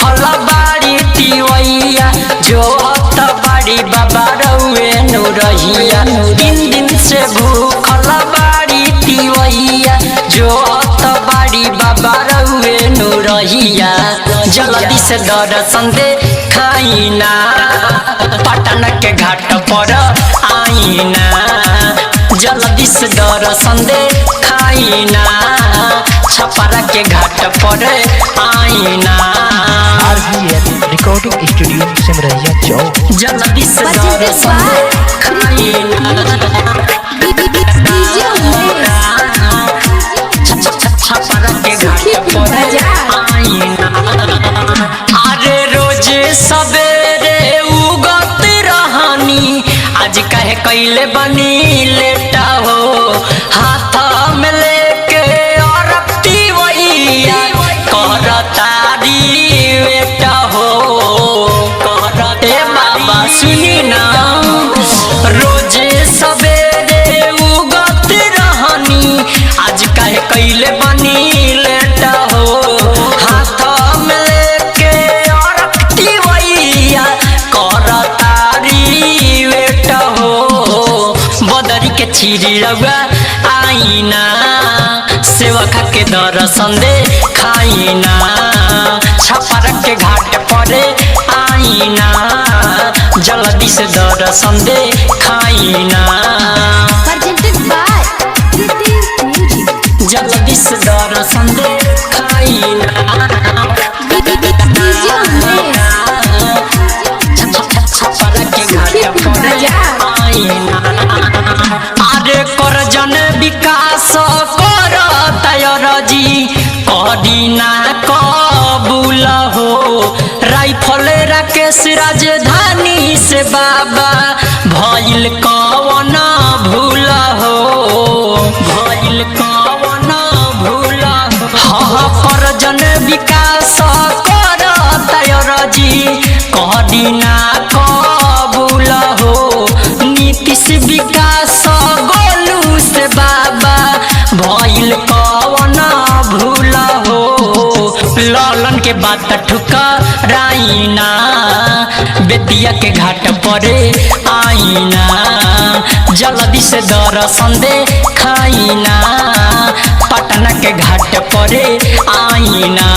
भूखल बाड़ी तिवैया जो हत बाड़ी बाबा रउए नु रहिया। 3 दिन से भूखल बाड़ी तिवैया जो हत बाड़ी बाबा रउए नु रहिया। जल्दी से दर्शन दे खाइना पटना के घाट पर आईना। जल्दी से दर्शन दे खाइना छपरा के घाट पर आईना। रिकॉर्डिंग स्टूडियो सिमरैया चौक। जल्दी से दर्शन दे खाइना छपरा के घाट पर आईना। अरे रोज सवेरे उगत रहनी आज कहे कैले बनी लेटा हो। हाथ में लेके औरती वैया करतारी बेटा हो। करते बाबा सुनी ना रोज सवेरे उगत रहनी आज कहे कैले बनी लेटा हो। हाथ में लेके औरती वैया करतारी बेटा हो। बदरी के छिरी रउआ आईना सेवका के दर्शन दे खाइना। छपरा के घाट पर आईना जल्दी से दर्शन दे खाइना। जल्दी से दर्शन दे खाइना। छपरा के घाट पर आईना। अरे कर जन विकास कर तयर जी कदीना कबूल हो। राइफल राकेश राजधानी से बाबा भइल कवन भूल हो। भइल कवन भूल हो। कर जन विकास कर तयर जी कदीना कबूल हो। नीतीश विकास गोलू से बाबा भइल कवन भूल हो। लालन के बात ठुकराइना बेतिया के घाट पर आईना। जल्दी से दर्शन दे खाइना पटना के घाट पर आईना।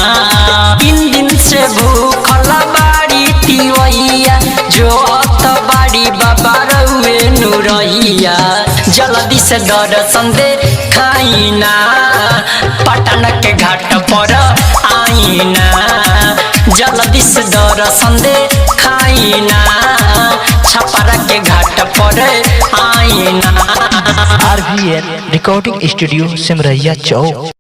3 दिन से भूखल बाड़ी तिवैया जो हत बाड़ी बाबा रउए नु रहिया। जल्दी से दर्शन दे खाइना पटना के घाट पर आईना। जल्दी से दर्शन दे खाइना छपरा के घाट पर आईना। RVN रिकॉर्डिंग स्टूडियो सिमरैया चौक।